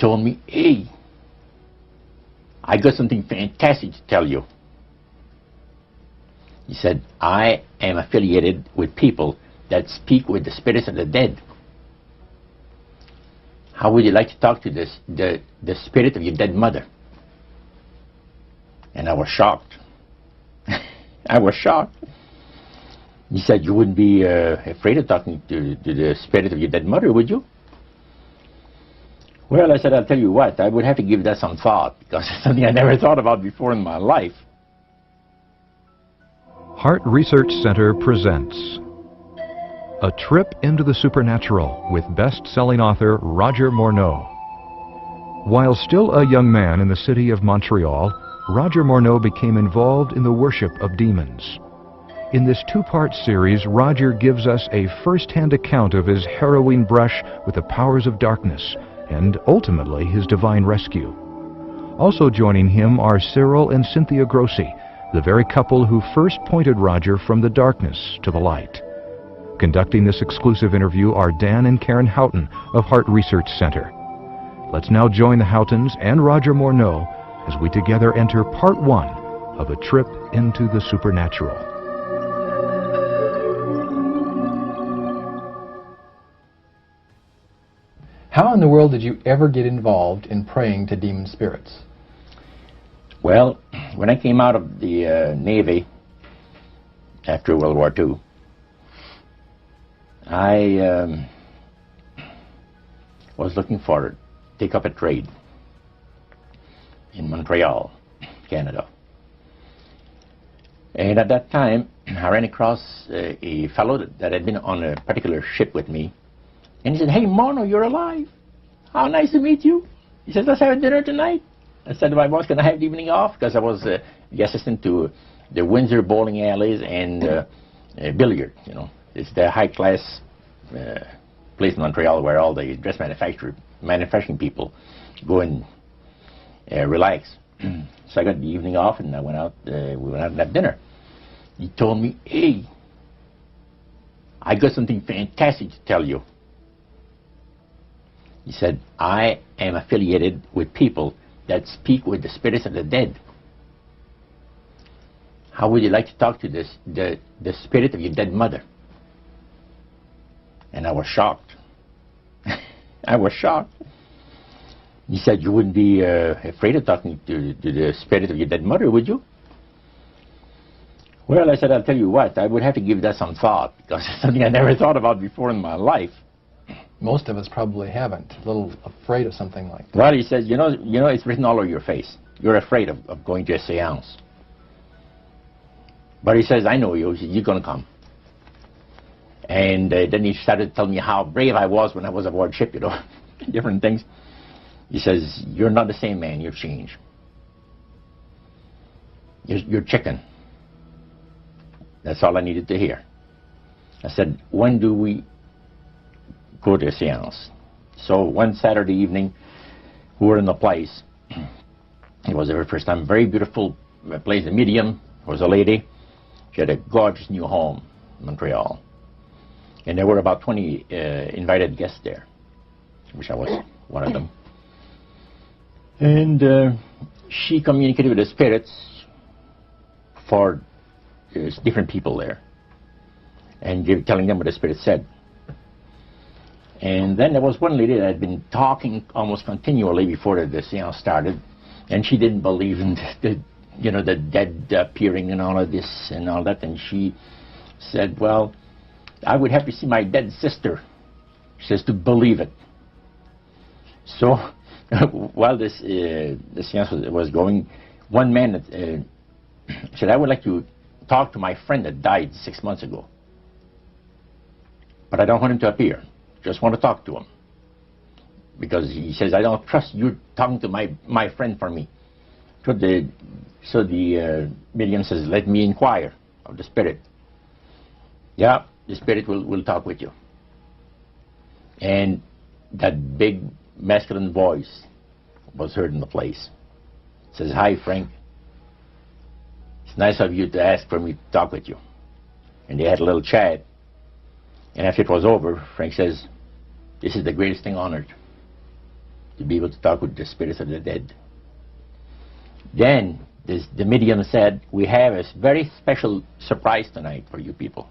told me, hey, I got something fantastic to tell you. He said, I am affiliated with people that speak with the spirits of the dead. How would you like to talk to the spirit of your dead mother? And I was shocked. I was shocked. He said, you wouldn't be afraid of talking to the spirit of your dead mother, would you? Well, I said, I'll tell you what, I would have to give that some thought, because it's something I never thought about before in my life. Heart Research Center presents A Trip into the Supernatural with best-selling author Roger Morneau. While still a young man in the city of Montreal, Roger Morneau became involved in the worship of demons. In this two-part series, Roger gives us a first-hand account of his harrowing brush with the powers of darkness and ultimately his divine rescue. Also joining him are Cyril and Cynthia Grossi, the very couple who first pointed Roger from the darkness to the light. Conducting this exclusive interview are Dan and Karen Houghton of Heart Research Center. Let's now join the Houghtons and Roger Morneau as we together enter part one of A Trip into the Supernatural. How in the world did you ever get involved in praying to demon spirits? Well, when I came out of the Navy after World War II, I was looking for take up a trade in Montreal, Canada. And at that time, I ran across a fellow that had been on a particular ship with me. And he said, hey, Morneau, you're alive. How nice to meet you. He said, let's have dinner tonight. I said to my boss, can I have the evening off? Because I was the assistant to the Windsor bowling alleys and billiard, you know. It's the high-class place in Montreal where all the dress manufacturing people go and relax. So I got the evening off and I went out, we went out and had dinner. He told me, hey, I got something fantastic to tell you. He said, I am affiliated with people that speak with the spirits of the dead. How would you like to talk to the spirit of your dead mother? And I was shocked. I was shocked. He said, you wouldn't be afraid of talking to the spirit of your dead mother, would you? Well, I said, I'll tell you what, I would have to give that some thought, because it's something I never thought about before in my life. Most of us probably haven't. A little afraid of something like that. Well, he says, you know, it's written all over your face. You're afraid of going to a seance. But he says, I know you. He says, you're going to come. And then he started telling me how brave I was when I was aboard ship, you know, different things. He says, you're not the same man. You've changed. You're chicken. That's all I needed to hear. I said, when do we go to a seance? So one Saturday evening, we were in the place. It was the very first time. Very beautiful place. The medium was a lady. She had a gorgeous new home in Montreal. And there were about 20 invited guests there, which I was one of them. And she communicated with the spirits for different people there and telling them what the spirit said. And then there was one lady that had been talking almost continually before the seance started, and she didn't believe in the dead appearing and all of this and all that. And she said, well, I would have to see my dead sister, she says, to believe it. So while the seance was going, one man said, I would like to talk to my friend that died 6 months ago, but I don't want him to appear. Just want to talk to him. Because he says, I don't trust you talking to my friend for me. So the medium says, let me inquire of the spirit. Yeah, the spirit will talk with you. And that big masculine voice was heard in the place. It says, hi, Frank. It's nice of you to ask for me to talk with you. And they had a little chat. And after it was over, Frank says, this is the greatest thing on earth. to be able to talk with the spirits of the dead. Then the medium said, we have a very special surprise tonight for you people.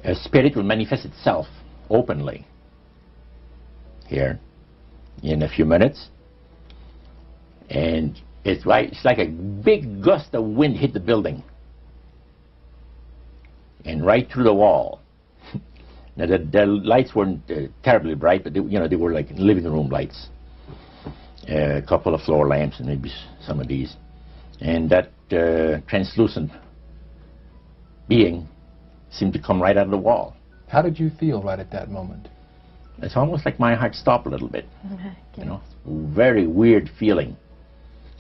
A spirit will manifest itself openly here in a few minutes, and it's like a big gust of wind hit the building and right through the wall. Now the lights weren't terribly bright, but they were like living room lights, a couple of floor lamps and maybe some of these, and that translucent being seemed to come right out of the wall. How did you feel right at that moment? It's almost like my heart stopped a little bit. Very weird feeling.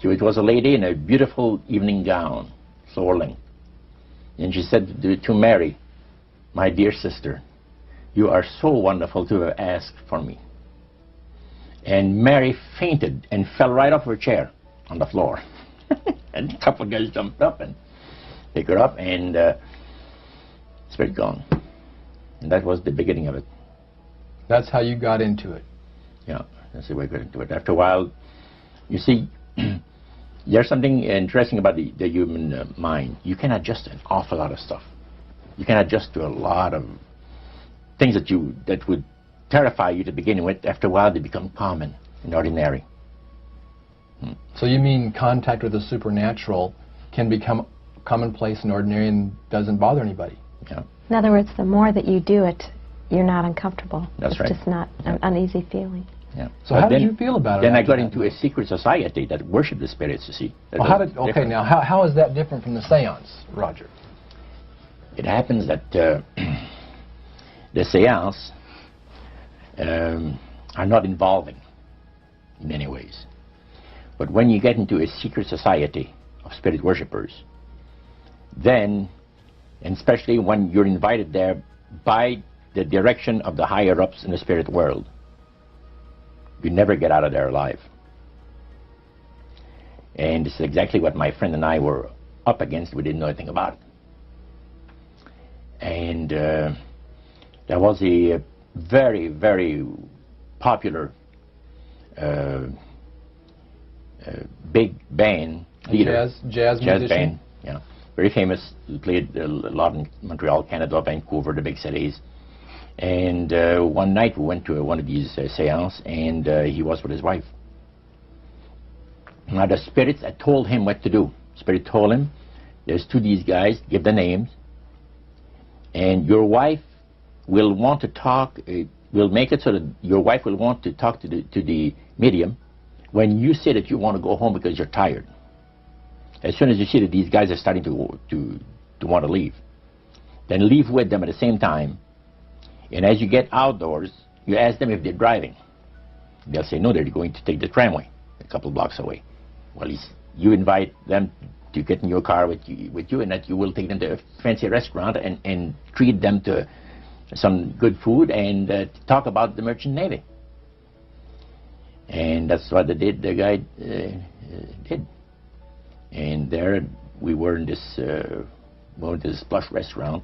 So it was a lady in a beautiful evening gown, floor length, and she said to Mary, my dear sister, you are so wonderful to have asked for me. And Mary fainted and fell right off her chair on the floor. And a couple of guys jumped up and picked her up, and spirit gone. And that was the beginning of it. That's how you got into it. Yeah, that's the way I got into it. After a while, you see, there's something interesting about the human mind. You can adjust to an awful lot of stuff. You can adjust to a lot of things that would terrify you to begin with. After a while, they become common and ordinary. So you mean contact with the supernatural can become commonplace and ordinary and doesn't bother anybody? Yeah. In other words, the more that you do it, you're not uncomfortable. That's right. It's just not an uneasy feeling. Yeah. So how did you feel about it? Then I got into a secret society that worshipped the spirits, you see. Well, okay, now how is that different from the seance, Roger? It happens that the seance are not involving in many ways. But when you get into a secret society of spirit worshippers, then, and especially when you're invited there by the direction of the higher-ups in the spirit world, you never get out of there alive. And this is exactly what my friend and I were up against. We didn't know anything about it. And there was a very, very popular big band leader. Jazz musician? Band, yeah. Very famous. He played a lot in Montreal, Canada, Vancouver, the big cities. And one night we went to one of these seances, and he was with his wife. Now the spirits had told him what to do. Spirit told him, there's two of these guys, give the names, and your wife will want to talk, we'll make it so that your wife will want to talk to the medium when you say that you want to go home because you're tired. As soon as you see that these guys are starting to want to leave, then leave with them at the same time. And as you get outdoors, you ask them if they're driving. They'll say no, they're going to take the tramway a couple blocks away. Well, you invite them to get in your car with you, and that you will take them to a fancy restaurant and treat them to some good food and talk about the merchant navy. And that's what the guy did. And there we were in this plush restaurant,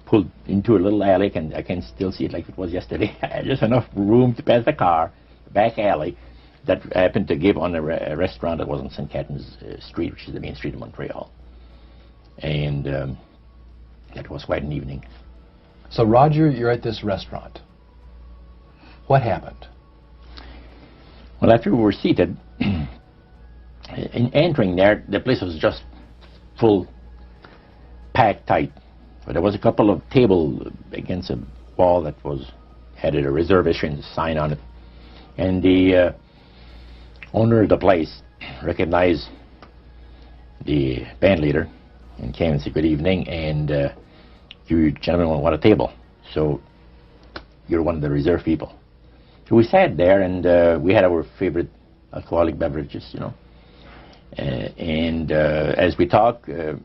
pulled into a little alley, and I can still see it like it was yesterday. Just enough room to pass the car, back alley, that happened to give on a restaurant that was on St. Catherine's Street, which is the main street of Montreal. And that was quite an evening. So Roger, you're at this restaurant. What happened? Well, after we were seated, in entering there, the place was just full, packed tight. But there was a couple of tables against a wall that had a reservation sign on it. And the owner of the place recognized the band leader and came and said, good evening, and you gentlemen want a table. So you're one of the reserve people. So we sat there, and we had our favorite alcoholic beverages, you know. And as we talked, the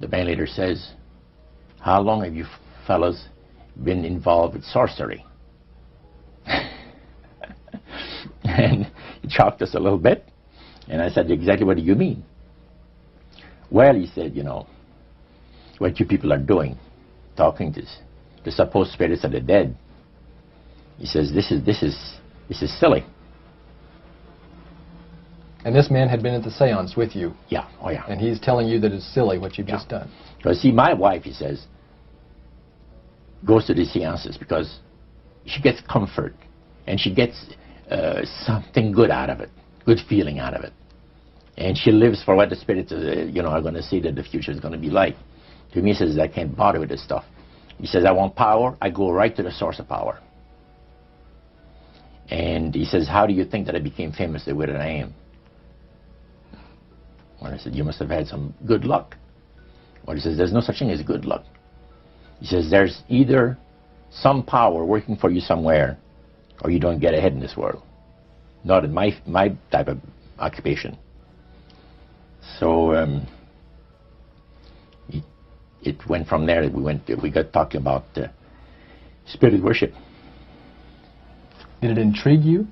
band leader says, how long have you fellows been involved with sorcery? And he shocked us a little bit, and I said, exactly what do you mean? Well, he said, you know, what you people are doing, talking to the supposed spirits of the dead. He says, this is silly. And this man had been at the seance with you. Yeah, oh yeah. And he's telling you that it's silly what you've just done. Because see, my wife, he says, goes to these seances because she gets comfort and she gets something good out of it, good feeling out of it. And she lives for what the spirits, are going to see that the future is going to be like. To me, he says, I can't bother with this stuff. He says, I want power. I go right to the source of power. And he says, how do you think that I became famous the way that I am? Well, I said, you must have had some good luck. Well, he says, there's no such thing as good luck. He says, there's either some power working for you somewhere, or you don't get ahead in this world. Not in my type of occupation. So it went from there. We got talking about spirit worship. Did it intrigue you?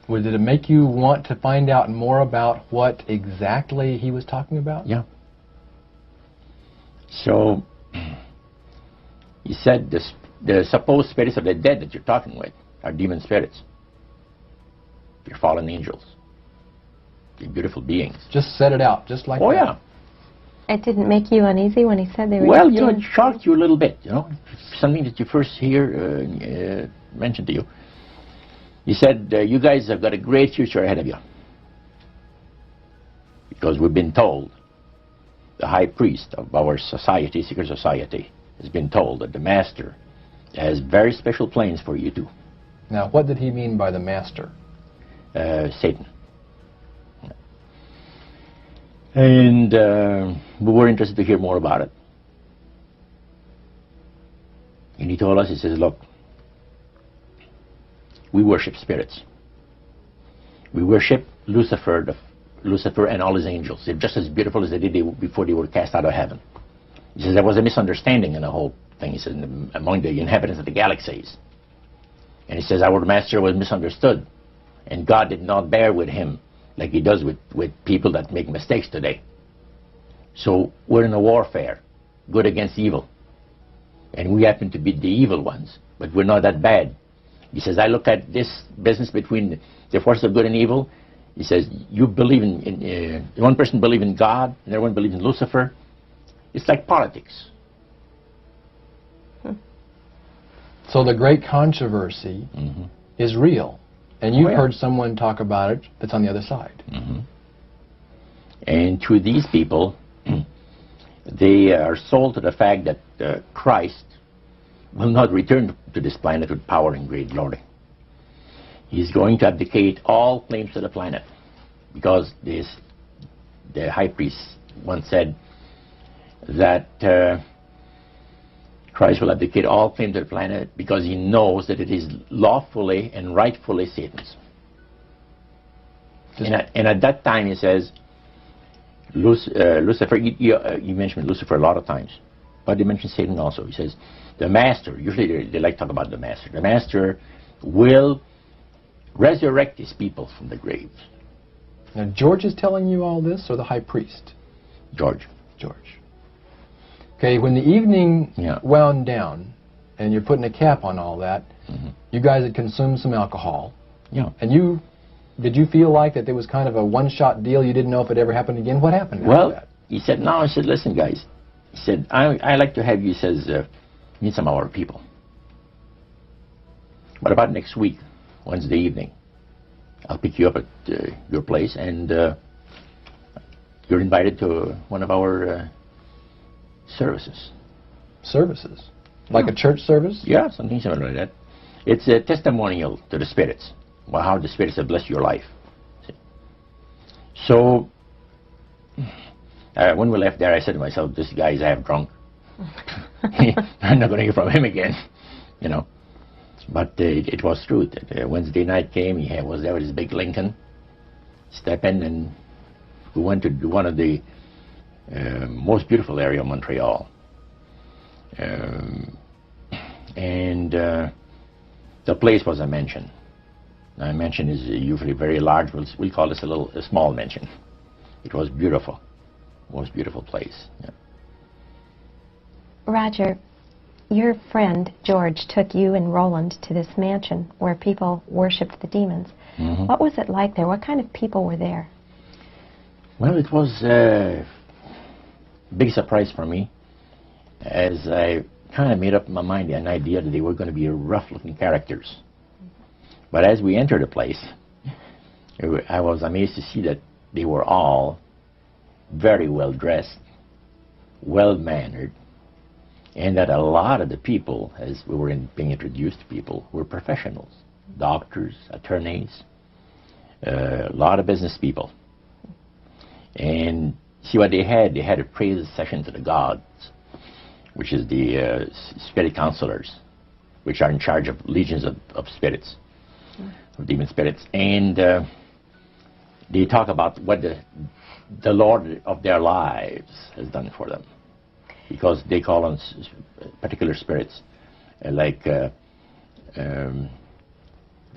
Or did it make you want to find out more about what exactly he was talking about? Yeah. So he said the supposed spirits of the dead that you're talking with are demon spirits. They're fallen angels. They're beautiful beings. Just set it out, just like that. Oh yeah. It didn't make you uneasy when he said they were... Well, it shocked you a little bit, something that you first hear mentioned to you. He said, you guys have got a great future ahead of you. Because we've been told, the high priest of our society, secret society, has been told that the master has very special plans for you too. Now, what did he mean by the master? Satan. And we were interested to hear more about it. And he told us, he says, look, we worship spirits. We worship Lucifer and all his angels. They're just as beautiful as they did before they were cast out of heaven. He says there was a misunderstanding in the whole thing. He says among the inhabitants of the galaxies. And he says our master was misunderstood. And God did not bear with him like he does with people that make mistakes today. So we're in a warfare, good against evil. And we happen to be the evil ones, but we're not that bad. He says, I look at this business between the forces of good and evil. He says, you believe in one person believes in God, and everyone believes in Lucifer. It's like politics. So the great controversy is real. And you've heard someone talk about it that's on the other side. And to these people, they are sold to the fact that Christ will not return to this planet with power and great glory. He's going to abdicate all claims to the planet, because the high priest once said that Christ will abdicate all claim to the planet because he knows that it is lawfully and rightfully Satan's. And at that time he says, Lucifer, you mentioned Lucifer a lot of times, but he mentioned Satan also. He says, the master, usually they like to talk about the master will resurrect his people from the graves. Now George is telling you all this, or the high priest? George. Okay, when the evening wound down, and you're putting a cap on all that, you guys had consumed some alcohol. Yeah. And did you feel like that there was kind of a one-shot deal? You didn't know if it ever happened again? What happened after that? He said, no. I said, listen, guys. He said, I like to have you, he says, meet some of our people. What about next week, Wednesday evening? I'll pick you up at your place, and you're invited to one of our services. Services? Like a church service? Yeah, something similar like that. It's a testimonial to the spirits, about how the spirits have blessed your life. See? So, when we left there, I said to myself, this guy is half drunk. I'm not going to hear from him again, But it was true. Wednesday night came, he was there with his big Lincoln, step in, and we went to one of the most beautiful area of Montreal. And the place was a mansion. Now, a mansion is usually very large. We'll call this a small mansion. It was beautiful. Most beautiful place. Yeah. Roger, your friend George took you and Roland to this mansion where people worshipped the demons. Mm-hmm. What was it like there? What kind of people were there? Well, it was a big surprise for me, as I kind of made up in my mind an idea that they were going to be rough-looking characters. But as we entered the place, I was amazed to see that they were all very well dressed, well mannered, and that a lot of the people, as we were being introduced to people, were professionals, doctors, attorneys, a lot of business people. And see what they had a praise session to the gods, which is the spirit counselors, which are in charge of legions of spirits, of demon spirits. And they talk about what the Lord of their lives has done for them, because they call on particular spirits, like the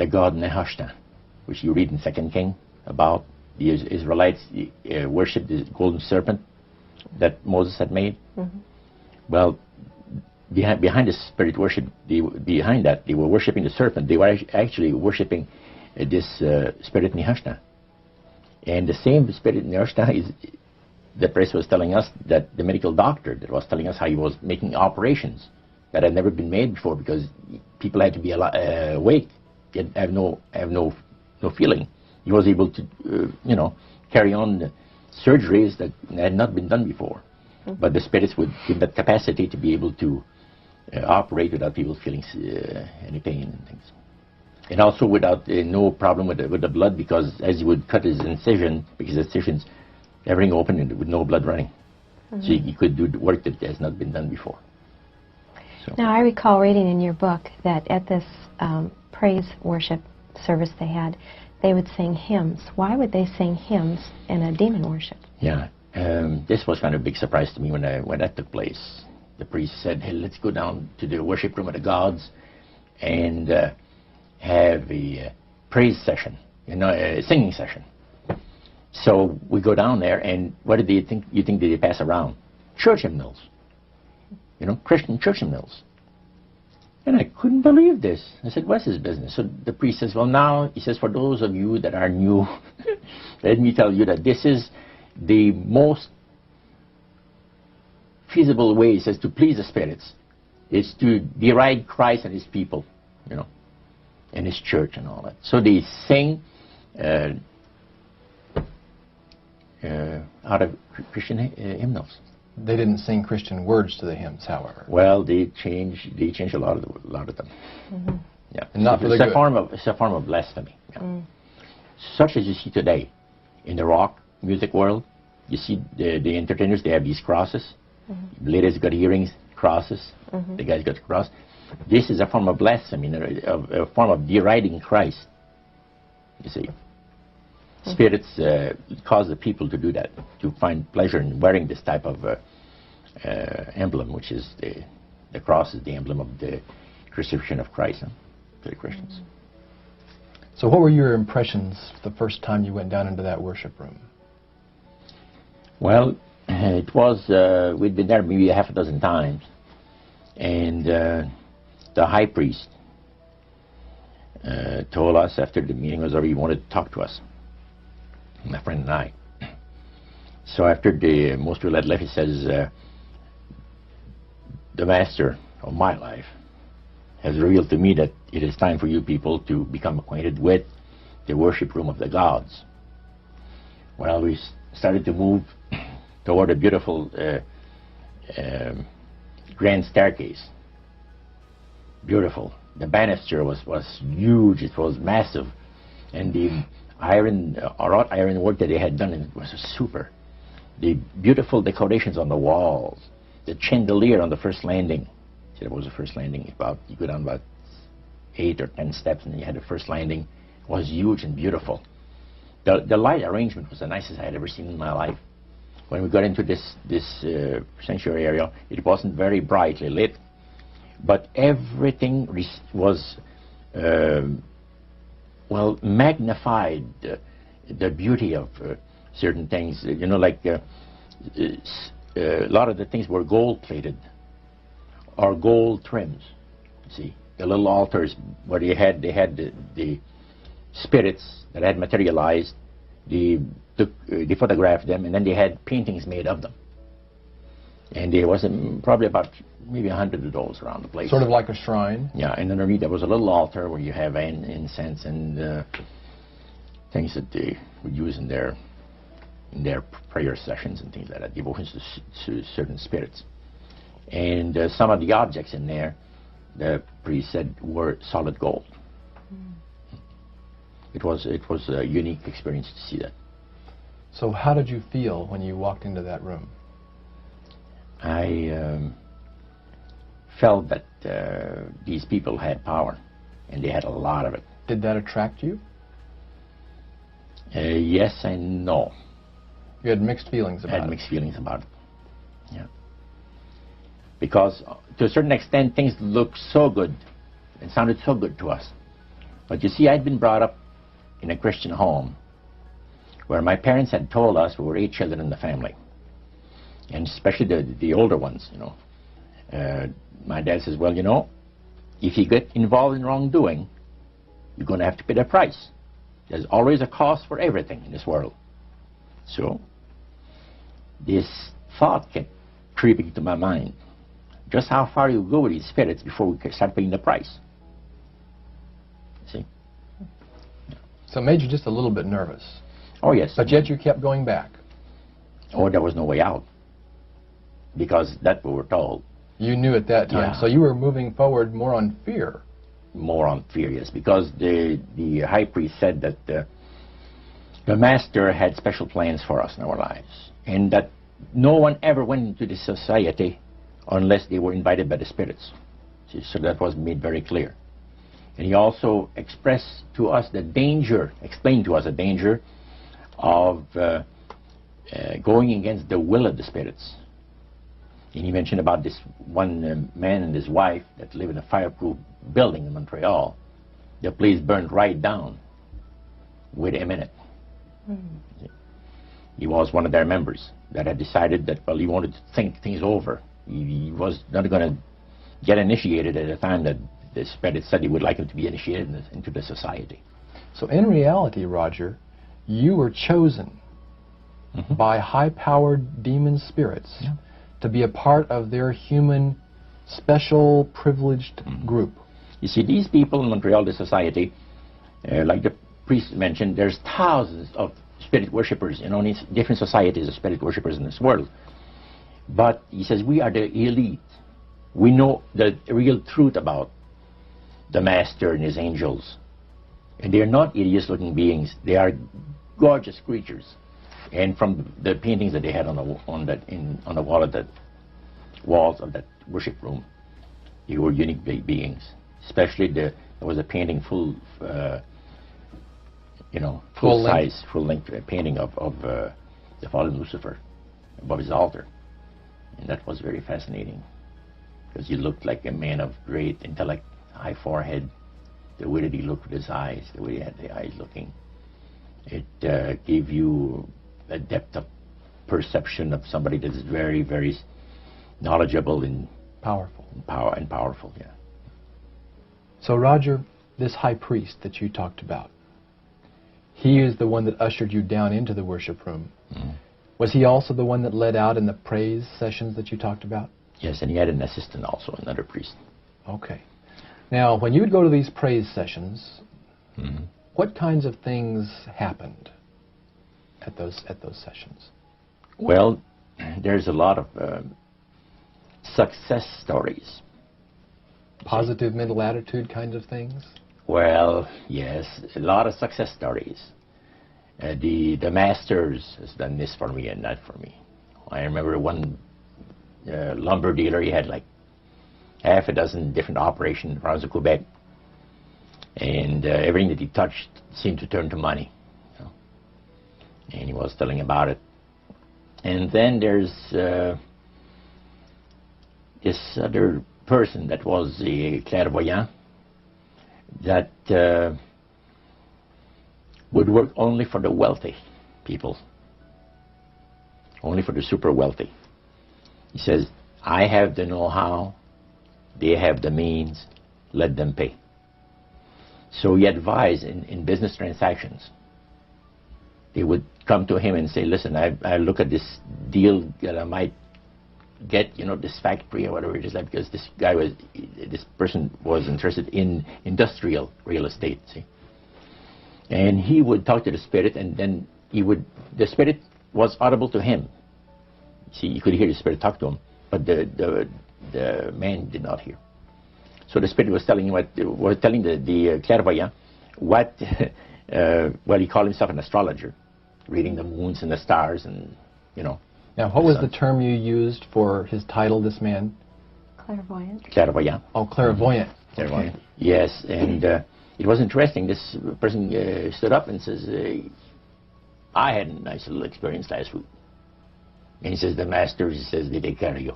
god Nehushtan, which you read in 2 King about. The Israelites worshipped the golden serpent that Moses had made. Mm-hmm. Well, behind the spirit worship, behind that, they were worshipping the serpent. They were actually worshipping this spirit Nehushtan. And the same spirit Nehushtan is, the priest was telling us, that the medical doctor that was telling us how he was making operations that had never been made before, because people had to be awake, have no feeling. He was able to, carry on the surgeries that had not been done before. Mm-hmm. But the spirits would give that capacity to be able to operate without people feeling any pain and things. And also without no problem with the blood, because as he would cut his incision, because the incisions, everything open and with no blood running. Mm-hmm. So he could do the work that has not been done before. So. Now, I recall reading in your book that at this praise worship service they had, they would sing hymns. Why would they sing hymns in a demon worship? Yeah, this was kind of a big surprise to me when that took place. The priest said, "Hey, let's go down to the worship room of the gods and have a praise session, a singing session." So we go down there, and what did you think they pass around? Church hymnals, Christian church hymnals. And I couldn't believe this. I said, "What's his business?" So the priest says, "Well, now," he says, "for those of you that are new, let me tell you that this is the most feasible way," he says, "to please the spirits. It's to deride Christ and his people, and his church and all that." So they sing out of Christian hymnals. They didn't sing Christian words to the hymns, however. Well, they changed a lot of them. Mm-hmm. Yeah, and not for the good. It's a form of blasphemy. Yeah. Mm. Such as you see today in the rock music world. You see the entertainers, they have these crosses. Mm-hmm. Ladies got earrings, crosses. Mm-hmm. The guys got the cross. This is a form of blasphemy, a form of deriding Christ. You see. Spirits cause the people to do that, to find pleasure in wearing this type of emblem, which is the cross is the emblem of the crucifixion of Christ to the Christians. So what were your impressions the first time you went down into that worship room? Well, it was, we'd been there maybe half a dozen times, and the high priest told us after the meeting was over, he wanted to talk to us, my friend and I. So after the most we led left, he says, "The master of my life has revealed to me that it is time for you people to become acquainted with the worship room of the gods." Well, we started to move toward a beautiful grand staircase. Beautiful. The banister was huge. It was massive, and the wrought iron work that they had done was super. The beautiful decorations on the walls, the chandelier on the first landing. See, that was the first landing. You go down about 8 or 10 steps, and you had the first landing. It was huge and beautiful. The light arrangement was the nicest I had ever seen in my life. When we got into this sanctuary area, it wasn't very brightly lit, but everything was magnified the beauty of certain things. Like a lot of the things were gold-plated, are gold trims. See, the little altars where they had the spirits that had materialized. They photographed them, and then they had paintings made of them. And there was probably about maybe 100 of those around the place. Sort of like a shrine. Yeah, and underneath there was a little altar where you have incense and things that they would use in their prayer sessions and things like that, devotions to certain spirits. And some of the objects in there, the priest said, were solid gold. It was a unique experience to see that. So how did you feel when you walked into that room? I felt that these people had power, and they had a lot of it. Did that attract you? Yes and no. You had mixed feelings about it? I had mixed feelings about it, yeah. Because to a certain extent, things looked so good and sounded so good to us. But you see, I'd been brought up in a Christian home where my parents had told us we were 8 children in the family. And especially the older ones, you know. My dad says, well, you know, if you get involved in wrongdoing, you're going to have to pay the price. There's always a cost for everything in this world. So this thought kept creeping into my mind. Just how far you go with these spirits before we start paying the price. See? So it made you just a little bit nervous. Oh, yes. But yet you kept going back. Oh, there was no way out. Because that's what we're told. You knew at that time. Yeah. So you were moving forward more on fear. More on fear, yes. Because the high priest said that the master had special plans for us in our lives. And that no one ever went into this society unless they were invited by the spirits. See, so that was made very clear. And he also expressed to us the danger, explained to us the danger of going against the will of the spirits. And he mentioned about this one man and his wife that live in a fireproof building in Montreal. The place burned right down within a minute. He was one of their members that had decided that, well, he wanted to think things over. He was not going to get initiated at a time that the spirit said he would like him to be initiated into the society. So in reality, Roger, you were chosen by high-powered demon spirits to be a part of their human, special, privileged group. You see, these people in Montreal, the society, like the priest mentioned, there's thousands of spirit worshippers in all these different societies of spirit worshippers in this world. But he says we are the elite. We know the real truth about the master and his angels. And they're not hideous-looking beings. They are gorgeous creatures. And from the paintings that they had on the walls of that worship room, they were unique beings. Especially there was a painting full size, full-length painting of the fallen Lucifer above his altar. And that was very fascinating, because he looked like a man of great intellect, high forehead, the way that he looked with his eyes, the way he had the eyes looking. It gave you a depth of perception of somebody that is very, very knowledgeable and powerful. Powerful, yeah. So Roger, this high priest that you talked about, he is the one that ushered you down into the worship room. Was he also the one that led out in the praise sessions that you talked about? Yes, and he had an assistant also, another priest. Okay. Now, when you would go to these praise sessions, what kinds of things happened at those sessions? Well, there's a lot of success stories. Positive mental attitude kinds of things? Well, yes, a lot of success stories. The masters has done this for me and that for me. I remember one lumber dealer, he had like half a dozen different operations around Quebec, and everything that he touched seemed to turn to money. You know? And he was telling about it. And then there's this other person that was a clairvoyant that would work only for the wealthy people, only for the super wealthy. He says, I have the know-how, they have the means, let them pay. So he advised in business transactions. They would come to him and say, listen, I look at this deal that I might get, you know, this factory or whatever it is, like, because this person was interested in industrial real estate, see. And he would talk to the spirit, and then the spirit was audible to him. See, you could hear the spirit talk to him, but the man did not hear. So the spirit was telling the clairvoyant what, well, he called himself an astrologer, reading the moons and the stars, and, you know. Now, what was the term you used for his title, this man? Clairvoyant. Clairvoyant. Oh, clairvoyant. Clairvoyant. Okay. Yes, and it was interesting. This person stood up and says, I had a nice little experience last week. And he says, the master, he says, they take care of you.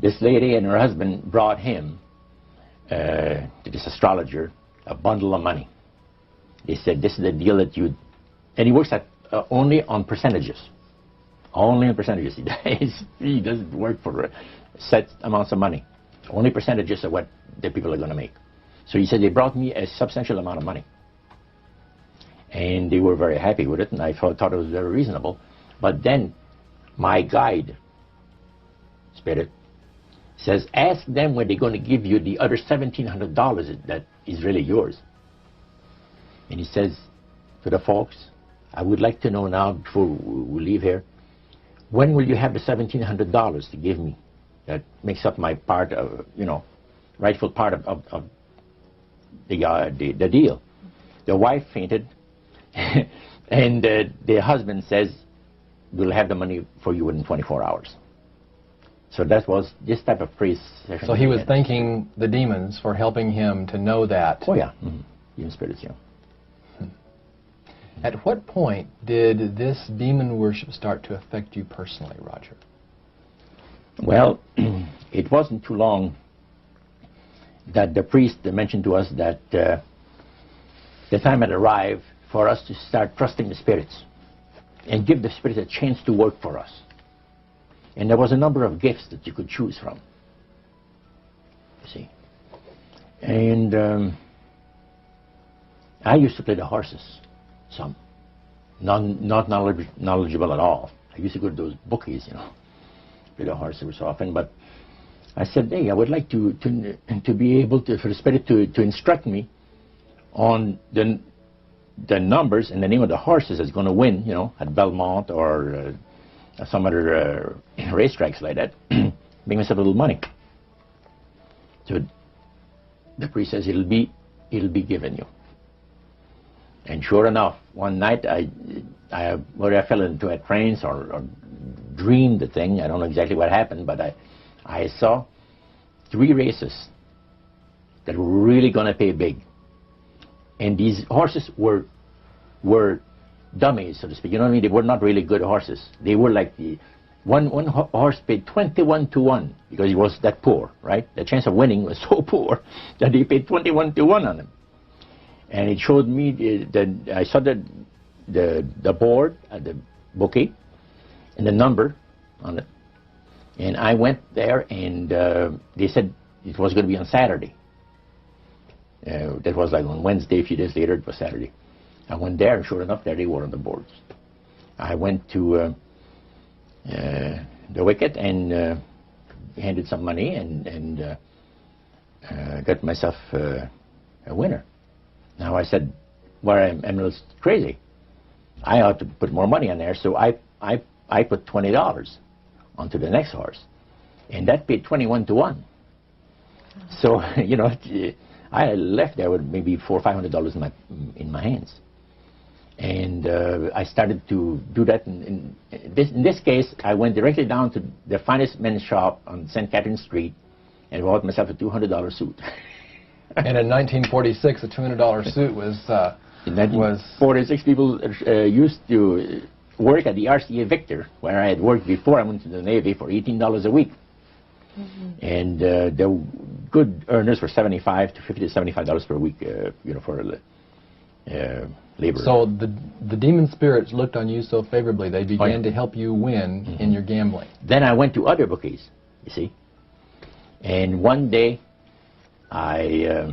This lady and her husband brought him, to this astrologer, a bundle of money. They said, this is the deal that you... And he works at only on percentages. Only on percentages. He doesn't work for set amounts of money. Only percentages of what the people are going to make. So he said, they brought me a substantial amount of money. And they were very happy with it, and I thought it was very reasonable. But then my guide, spirit, says, ask them when they're going to give you the other $1,700 that is really yours. And he says to the folks, I would like to know now, before we leave here, when will you have the $1,700 to give me? That makes up my part of, you know, rightful part of the deal. The wife fainted, and the husband says, we'll have the money for you in 24 hours. So that was this type of priest session. So he was thanking the demons for helping him to know that. Oh, yeah. Demon spirits, yeah. At what point did this demon worship start to affect you personally, Roger? Well, it wasn't too long that the priest mentioned to us that the time had arrived for us to start trusting the spirits and give the spirits a chance to work for us. And there was a number of gifts that you could choose from, you see. And I used to play the horses, some. Not knowledgeable at all. I used to go to those bookies, you know, play the horse every so often. But I said, hey, I would like to be able to, for the spirit to instruct me on the numbers and the name of the horses that's going to win, you know, at Belmont or some other racetracks like that, make myself a little money. So the priest says, it'll be given you. And sure enough, one night whether I fell into a trance or dreamed the thing, I don't know exactly what happened, but I saw 3 races that were really going to pay big. And these horses were dummies, so to speak. You know what I mean? They were not really good horses. They were like one horse paid 21 to 1 because he was that poor, right? The chance of winning was so poor that they paid 21 to 1 on him. And it showed me I saw the board at the bookie and the number on it. And I went there, and they said it was going to be on Saturday. That was like on Wednesday. A few days later, it was Saturday. I went there, and sure enough, there they were on the boards. I went to the wicket and handed some money and got myself a winner. Now I said, well, I'm a little crazy. I ought to put more money on there, so I put $20 onto the next horse, and that paid 21 to 1. So you know, I left there with maybe $400 or $500 in my hands, and I started to do that. In this case, I went directly down to the finest men's shop on St. Catherine Street and bought myself a $200 suit. And in 1946, a $200 suit was... In 1946, people used to work at the RCA Victor, where I had worked before I went to the Navy, for $18 a week. And the good earners were $75 to $50 to $75 per week, you know, for labor. So the demon spirits looked on you so favorably, they began to help you win in your gambling. Then I went to other bookies, you see. And one day, I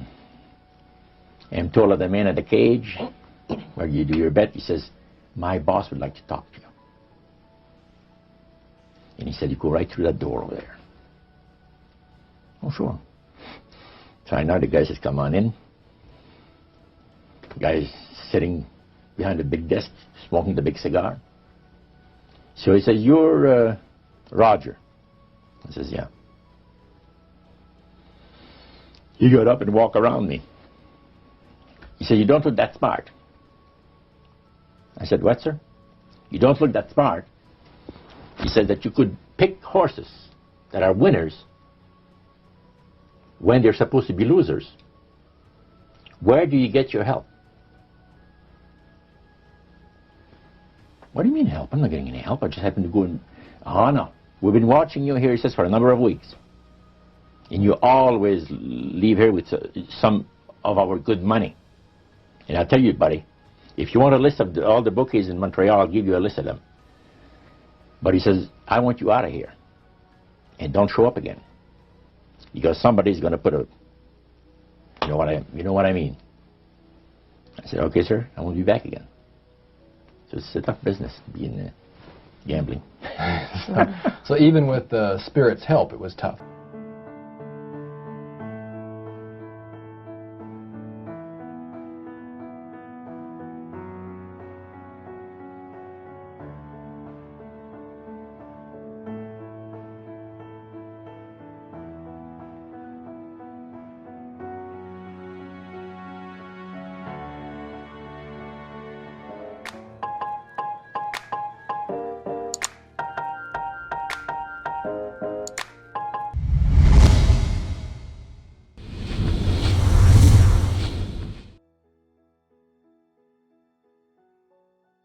am told of the man at the cage where you do your bet. He says, my boss would like to talk to you. And he said, you go right through that door over there. Oh, sure. So I know the guy says, come on in. The guy's sitting behind a big desk, smoking the big cigar. So he says, you're Roger. I says, yeah. He got up and walked around me. He said, you don't look that smart. I said, what, sir? You don't look that smart. He said that you could pick horses that are winners when they're supposed to be losers. Where do you get your help? What do you mean help? I'm not getting any help. I just happen to go and... Oh, no. We've been watching you here, he says, for a number of weeks. And you always leave here with some of our good money. And I'll tell you, buddy, if you want a list of all the bookies in Montreal, I'll give you a list of them. But he says, I want you out of here. And don't show up again. Because somebody's going to put a... You know what I mean. I said, okay, sir, I won't be back again. So it's a tough business, being gambling. So even with the Spirit's help, it was tough.